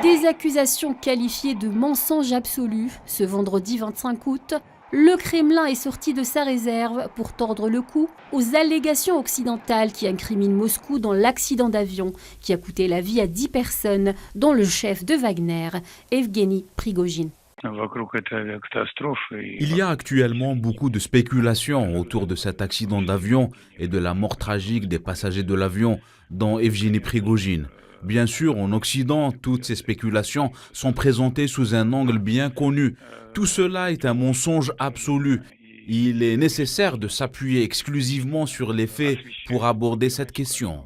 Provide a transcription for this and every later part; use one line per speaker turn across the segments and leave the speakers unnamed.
Des accusations qualifiées de mensonges absolus. Ce vendredi 25 août, le Kremlin est sorti de sa réserve pour tordre le cou aux allégations occidentales qui incriminent Moscou dans l'accident d'avion qui a coûté la vie à 10 personnes, dont le chef de Wagner, Evgeny Prigojine.
Il y a actuellement beaucoup de spéculations autour de cet accident d'avion et de la mort tragique des passagers de l'avion, dont Evgeny Prigojine. Bien sûr, en Occident, toutes ces spéculations sont présentées sous un angle bien connu. Tout cela est un mensonge absolu. Il est nécessaire de s'appuyer exclusivement sur les faits pour aborder cette question.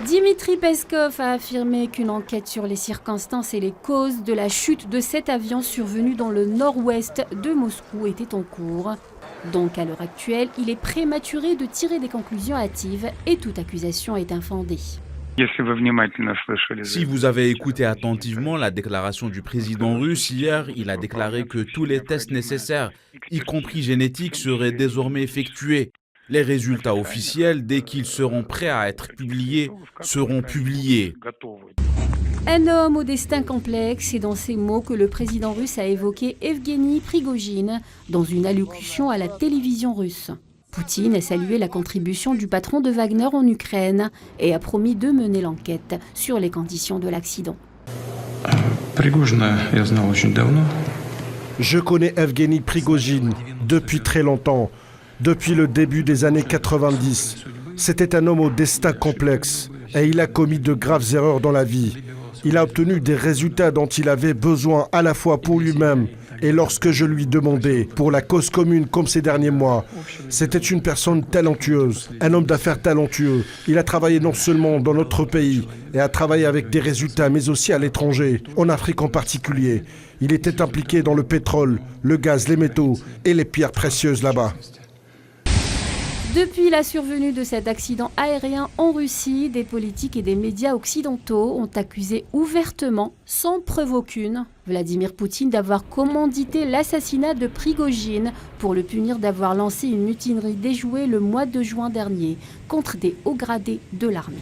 Dimitri Peskov a affirmé qu'une enquête sur les circonstances et les causes de la chute de cet avion survenu dans le nord-ouest de Moscou était en cours. Donc à l'heure actuelle, il est prématuré de tirer des conclusions hâtives et toute accusation est infondée.
Si vous avez écouté attentivement la déclaration du président russe hier, il a déclaré que tous les tests nécessaires, y compris génétiques, seraient désormais effectués. Les résultats officiels, dès qu'ils seront prêts à être publiés, seront publiés.
Un homme au destin complexe, c'est dans ces mots que le président russe a évoqué Evgeny Prigojine dans une allocution à la télévision russe. Poutine a salué la contribution du patron de Wagner en Ukraine et a promis de mener l'enquête sur les conditions de l'accident.
Je connais Evgeny Prigojine depuis très longtemps, depuis le début des années 90. C'était un homme au destin complexe et il a commis de graves erreurs dans la vie. Il a obtenu des résultats dont il avait besoin à la fois pour lui-même et lorsque je lui demandais pour la cause commune comme ces derniers mois. C'était une personne talentueuse, un homme d'affaires talentueux. Il a travaillé non seulement dans notre pays et a travaillé avec des résultats, mais aussi à l'étranger, en Afrique en particulier. Il était impliqué dans le pétrole, le gaz, les métaux et les pierres précieuses là-bas.
Depuis la survenue de cet accident aérien en Russie, des politiques et des médias occidentaux ont accusé ouvertement, sans preuve aucune, Vladimir Poutine d'avoir commandité l'assassinat de Prigojine pour le punir d'avoir lancé une mutinerie déjouée le mois de juin dernier contre des hauts gradés de l'armée.